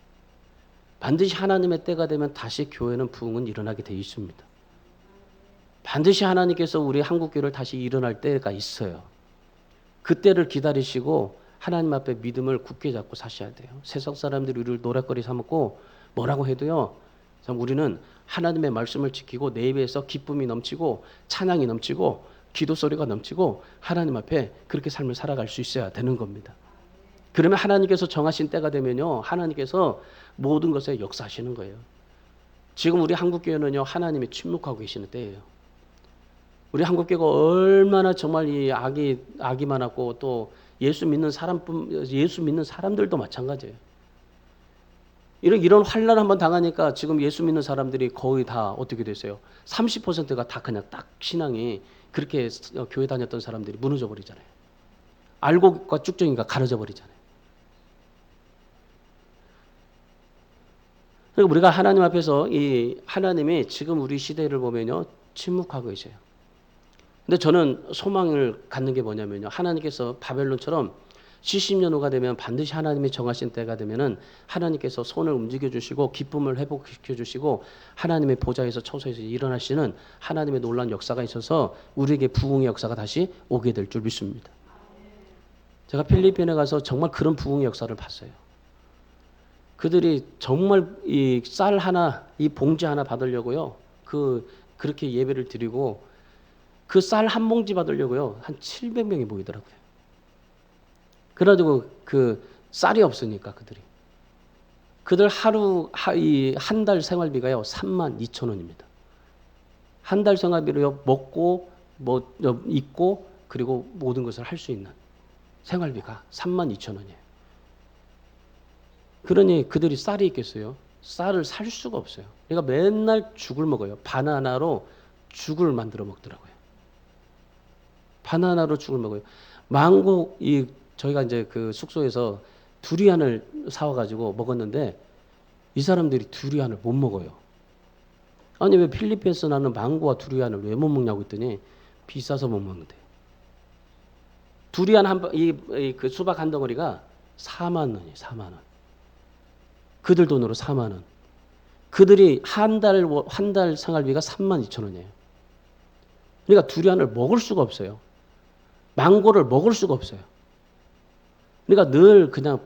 A: 반드시 하나님의 때가 되면 다시 교회는 부흥은 일어나게 돼 있습니다. 반드시 하나님께서 우리 한국교회를 다시 일어날 때가 있어요. 그때를 기다리시고 하나님 앞에 믿음을 굳게 잡고 사셔야 돼요. 세상 사람들이 우리를 노략거리 삼고 뭐라고 해도요, 참 우리는 하나님의 말씀을 지키고 내 입에서 기쁨이 넘치고 찬양이 넘치고 기도 소리가 넘치고 하나님 앞에 그렇게 삶을 살아갈 수 있어야 되는 겁니다. 그러면 하나님께서 정하신 때가 되면요, 하나님께서 모든 것에 역사하시는 거예요. 지금 우리 한국교회는요, 하나님이 침묵하고 계시는 때예요. 우리 한국교회가 얼마나 정말 이 악이 많았고 또 예수 믿는 사람들도 마찬가지예요. 이런 환난 한번 당하니까 지금 예수 믿는 사람들이 거의 다 어떻게 됐어요? 30%가 다 그냥 딱 신앙이 그렇게 교회 다녔던 사람들이 무너져 버리잖아요. 알곡과 쭉정이가 가려져 버리잖아요. 그리고 우리가 하나님 앞에서 이 하나님이 지금 우리 시대를 보면요, 침묵하고 계세요. 근데 저는 소망을 갖는 게 뭐냐면요, 하나님께서 바벨론처럼 70년 후가 되면 반드시 하나님이 정하신 때가 되면은 하나님께서 손을 움직여 주시고 기쁨을 회복시켜 주시고 하나님의 보좌에서 처소에서 일어나시는 하나님의 놀라운 역사가 있어서 우리에게 부흥의 역사가 다시 오게 될 줄 믿습니다. 제가 필리핀에 가서 정말 그런 부흥의 역사를 봤어요. 그들이 정말 이 쌀 하나, 이 봉지 하나 받으려고요, 그렇게 예배를 드리고 그 쌀 한 봉지 받으려고요, 한 700명이 모이더라고요. 그래가지고 그 쌀이 없으니까 그들 한 달 생활비가요 32,000원입니다. 한 달 생활비로요, 먹고 뭐 입고 그리고 모든 것을 할 수 있는 생활비가 32,000원이에요. 그러니 그들이 쌀이 있겠어요? 쌀을 살 수가 없어요. 그러니까 맨날 죽을 먹어요. 바나나로 죽을 만들어 먹더라고요. 바나나로 죽을 먹어요. 망고 저희가 이제 그 숙소에서 두리안을 사와가지고 먹었는데 이 사람들이 두리안을 못 먹어요. 아니 왜 필리핀에서 나는 망고와 두리안을 왜 못 먹냐고 했더니 비싸서 못 먹는데. 두리안 그 수박 한 덩어리가 4만 원이에요. 4만 원. 그들 돈으로 4만 원. 그들이 한 달 생활비가 32,000원이에요. 그러니까 두리안을 먹을 수가 없어요. 망고를 먹을 수가 없어요. 그러니까 늘 그냥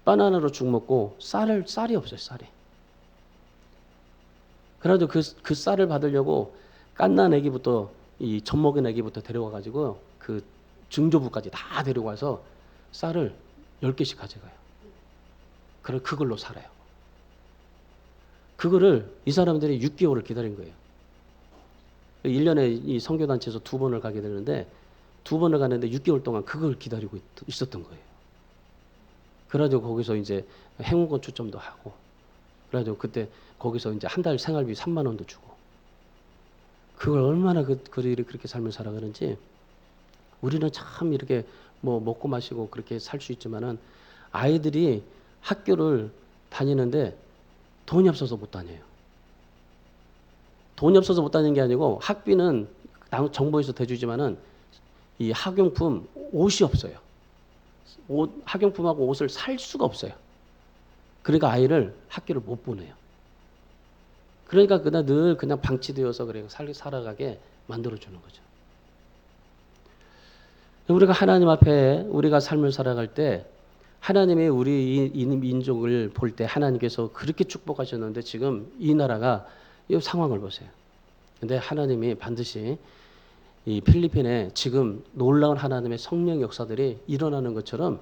A: 바나나로 죽 먹고 쌀이 없어요. 쌀이. 그래가지고 그 쌀을 받으려고 깐난 애기부터 이 젖먹은 애기부터 데려와가지고 그 증조부까지 다 데려와서 쌀을 10개씩 가져가요. 그걸로 살아요. 그거를 이 사람들이 6개월을 기다린 거예요. 1년에 이 선교단체에서 2번을 가게 되는데 2번을 가는데 6개월 동안 그걸 기다리고 있었던 거예요. 그래가지고 거기서 이제 행운권 추첨도 하고, 그래가지고 그때 거기서 이제 한 달 생활비 3만 원도 주고, 그걸 얼마나 그들이 그렇게 삶을 살아가는지. 우리는 참 이렇게 뭐 먹고 마시고 그렇게 살 수 있지만은 아이들이 학교를 다니는데 돈이 없어서 못 다녀요. 돈이 없어서 못 다니는 게 아니고 학비는 정부에서 대주지만은 이 학용품 옷이 없어요. 학용품하고 옷을 살 수가 없어요. 그러니까 아이를 학교를 못 보내요. 그러니까 늘 그냥 방치되어서 그래 살아가게 만들어주는 거죠. 우리가 하나님 앞에 우리가 삶을 살아갈 때 하나님이 우리 이 민족을 볼 때 하나님께서 그렇게 축복하셨는데 지금 이 나라가 이 상황을 보세요. 근데 하나님이 반드시 이 필리핀에 지금 놀라운 하나님의 성령 역사들이 일어나는 것처럼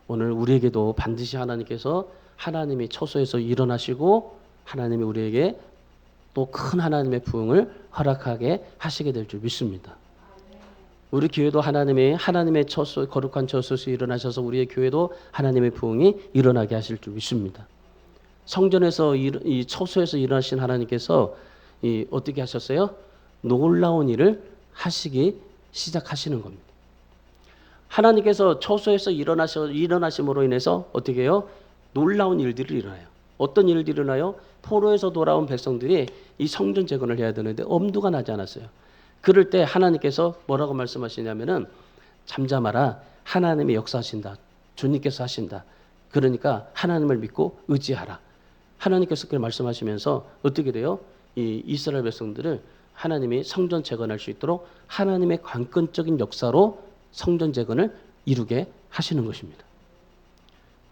A: 오늘 우리에게도 반드시 하나님께서 하나님이 처소에서 일어나시고 하나님이 우리에게 또 큰 하나님의 부흥을 허락하게 하시게 될 줄 믿습니다. 우리 교회도 하나님의 처소, 거룩한 처소에서 일어나셔서 우리의 교회도 하나님의 부흥이 일어나게 하실 줄 믿습니다. 성전에서 이 처소에서 일어나신 하나님께서 어떻게 하셨어요? 놀라운 일을 하시기 시작하시는 겁니다. 하나님께서 처소에서 일어나심으로 인해서 어떻게 해요? 놀라운 일들이 일어나요. 어떤 일들이 일어나요? 포로에서 돌아온 백성들이 이 성전 재건을 해야 되는데 엄두가 나지 않았어요. 그럴 때 하나님께서 뭐라고 말씀하시냐면은 잠잠하라. 하나님이 역사하신다. 주님께서 하신다. 그러니까 하나님을 믿고 의지하라. 하나님께서 그렇게 말씀하시면서 어떻게 돼요? 이 이스라엘 백성들을 하나님이 성전 재건할 수 있도록 하나님의 관건적인 역사로 성전 재건을 이루게 하시는 것입니다.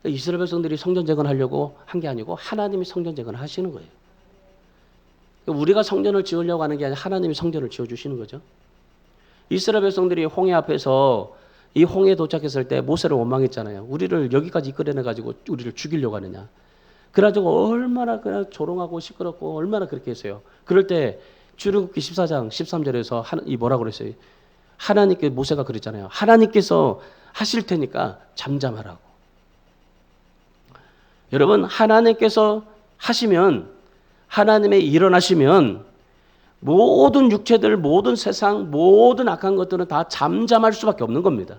A: 이스라엘 백성들이 성전 재건하려고 한 게 아니고 하나님이 성전 재건을 하시는 거예요. 우리가 성전을 지으려고 하는 게 아니라 하나님이 성전을 지어주시는 거죠. 이스라엘 백성들이 홍해 앞에서 이 홍해에 도착했을 때 모세를 원망했잖아요. 우리를 여기까지 이끌어내가지고 우리를 죽이려고 하느냐. 그래가지고 얼마나 그냥 조롱하고 시끄럽고 얼마나 그렇게 했어요. 그럴 때 출애굽기 14장 13절에서 이 뭐라고 그랬어요? 하나님께 모세가 그랬잖아요. 하나님께서 하실 테니까 잠잠하라고. 여러분, 하나님께서 하시면, 하나님의 일어나시면 모든 육체들, 모든 세상, 모든 악한 것들은 다 잠잠할 수밖에 없는 겁니다.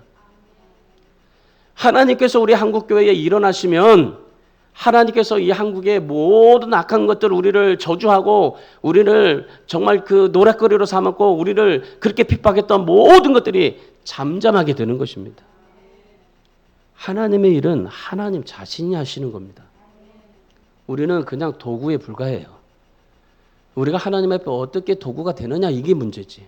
A: 하나님께서 우리 한국교회에 일어나시면 하나님께서 이 한국의 모든 악한 것들, 우리를 저주하고 우리를 정말 그 노랫거리로 삼았고 우리를 그렇게 핍박했던 모든 것들이 잠잠하게 되는 것입니다. 하나님의 일은 하나님 자신이 하시는 겁니다. 우리는 그냥 도구에 불과해요. 우리가 하나님 앞에 어떻게 도구가 되느냐, 이게 문제지.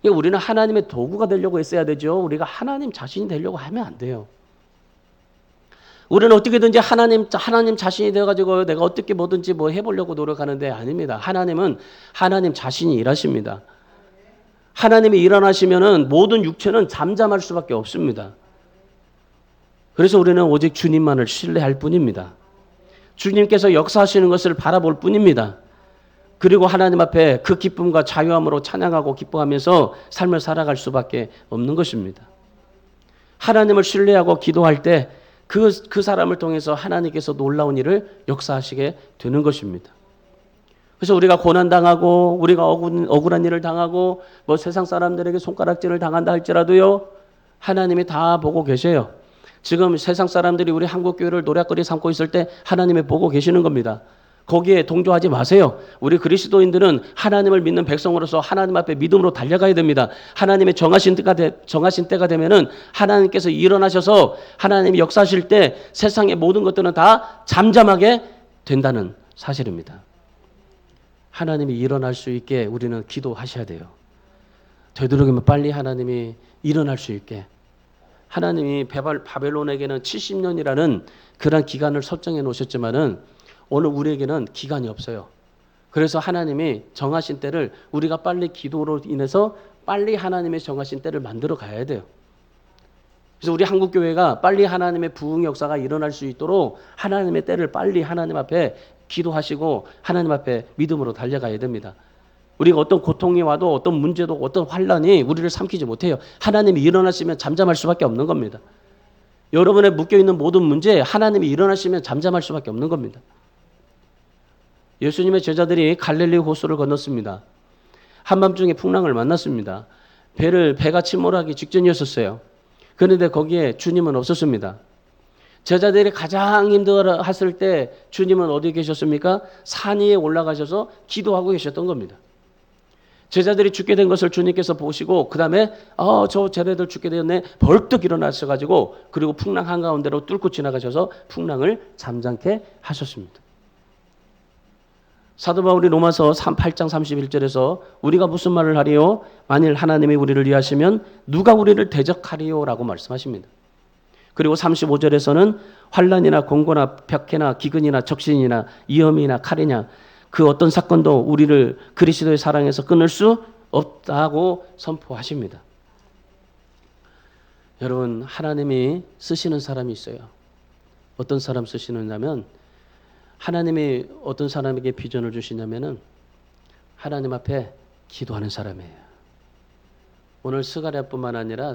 A: 그러니까 우리는 하나님의 도구가 되려고 했어야 되죠. 우리가 하나님 자신이 되려고 하면 안 돼요. 우리는 어떻게든지 하나님 자신이 되어가지고 내가 어떻게 뭐든지 뭐 해보려고 노력하는데 아닙니다. 하나님은 하나님 자신이 일하십니다. 하나님이 일어나시면은 모든 육체는 잠잠할 수밖에 없습니다. 그래서 우리는 오직 주님만을 신뢰할 뿐입니다. 주님께서 역사하시는 것을 바라볼 뿐입니다. 그리고 하나님 앞에 그 기쁨과 자유함으로 찬양하고 기뻐하면서 삶을 살아갈 수밖에 없는 것입니다. 하나님을 신뢰하고 기도할 때 그 사람을 통해서 하나님께서 놀라운 일을 역사하시게 되는 것입니다. 그래서 우리가 고난당하고 우리가 억울한 일을 당하고 뭐 세상 사람들에게 손가락질을 당한다 할지라도요, 하나님이 다 보고 계세요. 지금 세상 사람들이 우리 한국교회를 노략거리 삼고 있을 때 하나님이 보고 계시는 겁니다. 거기에 동조하지 마세요. 우리 그리스도인들은 하나님을 믿는 백성으로서 하나님 앞에 믿음으로 달려가야 됩니다. 하나님의 정하신 때가 되면은 하나님께서 일어나셔서 하나님이 역사하실 때 세상의 모든 것들은 다 잠잠하게 된다는 사실입니다. 하나님이 일어날 수 있게 우리는 기도하셔야 돼요. 되도록이면 빨리 하나님이 일어날 수 있게. 하나님이 바벨론에게는 70년이라는 그런 기간을 설정해 놓으셨지만은 오늘 우리에게는 기간이 없어요. 그래서 하나님이 정하신 때를 우리가 빨리 기도로 인해서 빨리 하나님의 정하신 때를 만들어 가야 돼요. 그래서 우리 한국교회가 빨리 하나님의 부흥 역사가 일어날 수 있도록 하나님의 때를 빨리 하나님 앞에 기도하시고 하나님 앞에 믿음으로 달려가야 됩니다. 우리가 어떤 고통이 와도 어떤 문제도 어떤 환란이 우리를 삼키지 못해요. 하나님이 일어나시면 잠잠할 수밖에 없는 겁니다. 여러분의 묶여있는 모든 문제에 하나님이 일어나시면 잠잠할 수밖에 없는 겁니다. 예수님의 제자들이 갈릴리 호수를 건넜습니다. 한밤중에 풍랑을 만났습니다. 배가 침몰하기 직전이었었어요. 그런데 거기에 주님은 없었습니다. 제자들이 가장 힘들어했을 때 주님은 어디 계셨습니까? 산 위에 올라가셔서 기도하고 계셨던 겁니다. 제자들이 죽게 된 것을 주님께서 보시고 그 다음에 저 제자들 죽게 되었네 벌떡 일어나셔가지고 그리고 풍랑 한가운데로 뚫고 지나가셔서 풍랑을 잠잠케 하셨습니다. 사도 바울이 로마서 8장 31절에서 우리가 무슨 말을 하리요? 만일 하나님이 우리를 위하시면 누가 우리를 대적하리요? 라고 말씀하십니다. 그리고 35절에서는 환난이나 공고나 벽해나 기근이나 적신이나 위험이나 칼이냐 그 어떤 사건도 우리를 그리스도의 사랑에서 끊을 수 없다고 선포하십니다. 여러분, 하나님이 쓰시는 사람이 있어요. 어떤 사람 쓰시느냐면 하나님이 어떤 사람에게 비전을 주시냐면은 하나님 앞에 기도하는 사람이에요. 오늘 스가랴뿐만 아니라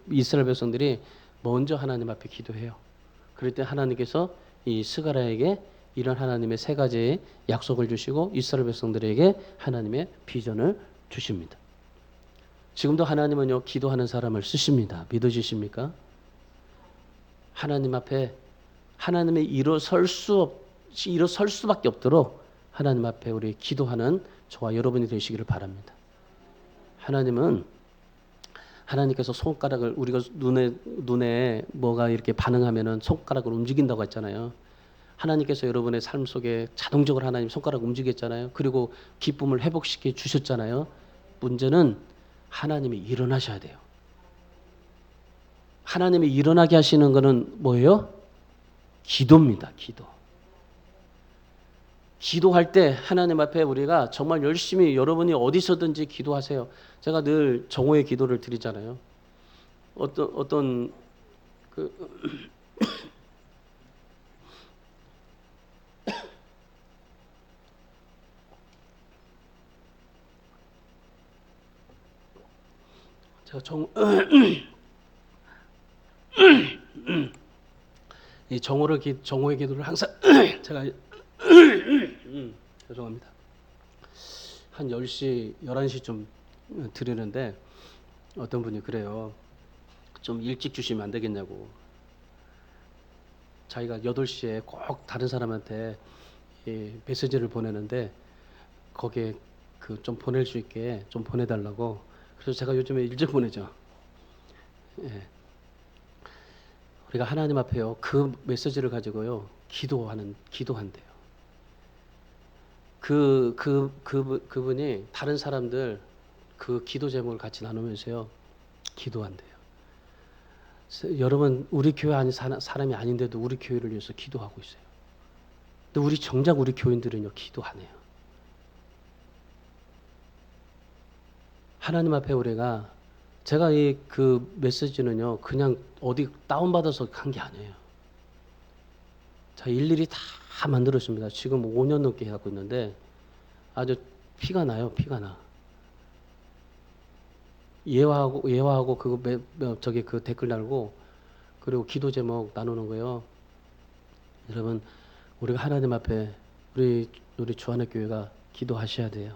A: 이스라엘 백성들이 먼저 하나님 앞에 기도해요. 그럴 때 하나님께서 이 스가랴에게 이런 하나님의 세 가지의 약속을 주시고 이스라엘 백성들에게 하나님의 비전을 주십니다. 지금도 하나님은요 기도하는 사람을 쓰십니다. 믿어지십니까? 하나님 앞에 하나님의 일어설 수밖에 없도록 하나님 앞에 우리 기도하는 저와 여러분이 되시기를 바랍니다. 하나님은 하나님께서 손가락을 우리가 눈에 뭐가 이렇게 반응하면은 손가락을 움직인다고 했잖아요. 하나님께서 여러분의 삶 속에 자동적으로 하나님 손가락 움직였잖아요. 그리고 기쁨을 회복시켜 주셨잖아요. 문제는 하나님이 일어나셔야 돼요. 하나님이 일어나게 하시는 것은 뭐예요? 기도입니다. 기도. 기도할 때 하나님 앞에 우리가 정말 열심히 여러분이 어디서든지 기도하세요. 제가 늘 정오의 기도를 드리잖아요. 어떤 제가 이 정오의 기도를 항상 제가 죄송합니다. 한 10시, 11시쯤 드리는데 어떤 분이 그래요. 좀 일찍 주시면 안 되겠냐고. 자기가 8시에 꼭 다른 사람한테 메시지를 보내는데 거기에 그 좀 보낼 수 있게 좀 보내달라고. 그래서 제가 요즘에 일찍 보내죠. 예. 우리가 하나님 앞에요. 그 메시지를 가지고요. 기도한대요. 그분이 다른 사람들 그 기도 제목을 같이 나누면서요. 기도한대요. 여러분, 우리 교회 아닌 사람이 아닌데도 우리 교회를 위해서 기도하고 있어요. 근데 정작 우리 교인들은요, 기도 안 해요. 하나님 앞에 우리가 제가 그 메시지는요, 그냥 어디 다운받아서 한 게 아니에요. 제가 일일이 다 만들었습니다. 지금 5년 넘게 해갖고 있는데 아주 피가 나요, 피가 나. 예화하고 그 댓글 달고 그리고 기도 제목 나누는 거요. 여러분, 우리가 하나님 앞에 우리 주안의 교회가 기도하셔야 돼요.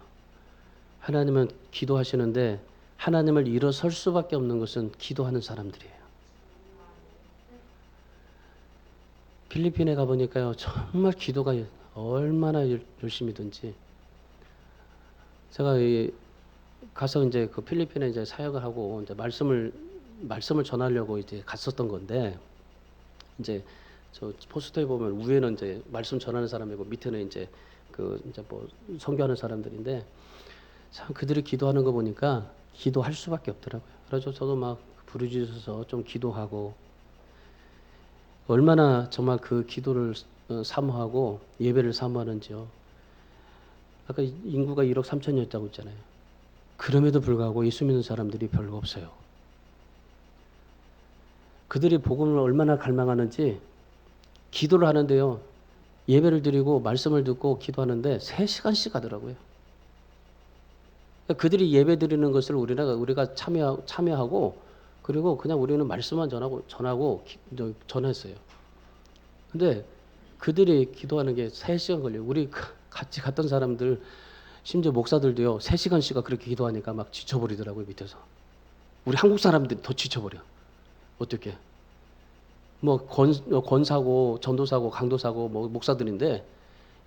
A: 하나님은 기도하시는데 하나님을 일어설 수밖에 없는 것은 기도하는 사람들이에요. 필리핀에 가보니까요, 정말 기도가 얼마나 열심히든지. 제가 가서 이제 그 필리핀에 이제 사역을 하고 이제 말씀을 전하려고 이제 갔었던 건데, 이제 저 포스터에 보면 위에는 이제 말씀 전하는 사람이고 밑에는 이제 이제 뭐 선교하는 사람들인데, 참 그들이 기도하는 거 보니까 기도할 수밖에 없더라고요. 그래서 저도 막 부르짖어서 좀 기도하고, 얼마나 정말 그 기도를 사모하고 예배를 사모하는지요. 아까 인구가 1억 3천이었다고 했잖아요. 그럼에도 불구하고 예수 믿는 사람들이 별로 없어요. 그들이 복음을 얼마나 갈망하는지 기도를 하는데요. 예배를 드리고 말씀을 듣고 기도하는데 3시간씩 하더라고요. 그들이 예배 드리는 것을 우리가 참여하고 그리고 그냥 우리는 말씀만 전했어요. 근데 그들이 기도하는 게 3시간 걸려요. 우리 같이 갔던 사람들, 심지어 목사들도요, 3시간씩가 그렇게 기도하니까 막 지쳐버리더라고요, 밑에서. 우리 한국 사람들이 더 지쳐버려. 어떻게? 뭐 권사고, 전도사고, 강도사고, 뭐 목사들인데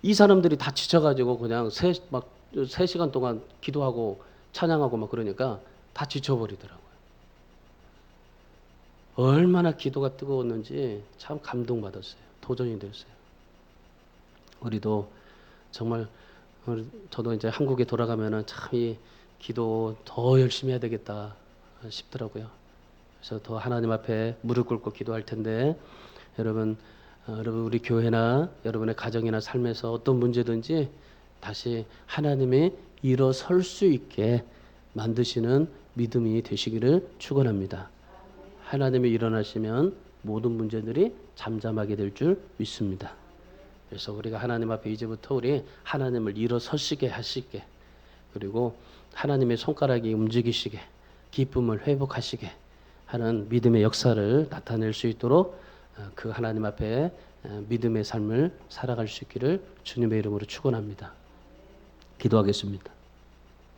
A: 이 사람들이 다 지쳐가지고 그냥 3시간 동안 기도하고 찬양하고 막 그러니까 다 지쳐버리더라고요. 얼마나 기도가 뜨거웠는지 참 감동받았어요. 도전이 됐어요. 우리도 정말 저도 이제 한국에 돌아가면은 참 이 기도 더 열심히 해야 되겠다 싶더라고요. 그래서 더 하나님 앞에 무릎 꿇고 기도할 텐데 여러분 우리 교회나 여러분의 가정이나 삶에서 어떤 문제든지 다시 하나님이 일어설 수 있게 만드시는 믿음이 되시기를 축원합니다. 하나님이 일어나시면 모든 문제들이 잠잠하게 될 줄 믿습니다. 그래서 우리가 하나님 앞에 이제부터 우리 하나님을 일어서시게 하시게, 그리고 하나님의 손가락이 움직이시게, 기쁨을 회복하시게 하는 믿음의 역사를 나타낼 수 있도록 그 하나님 앞에 믿음의 삶을 살아갈 수 있기를 주님의 이름으로 축원합니다. 기도하겠습니다.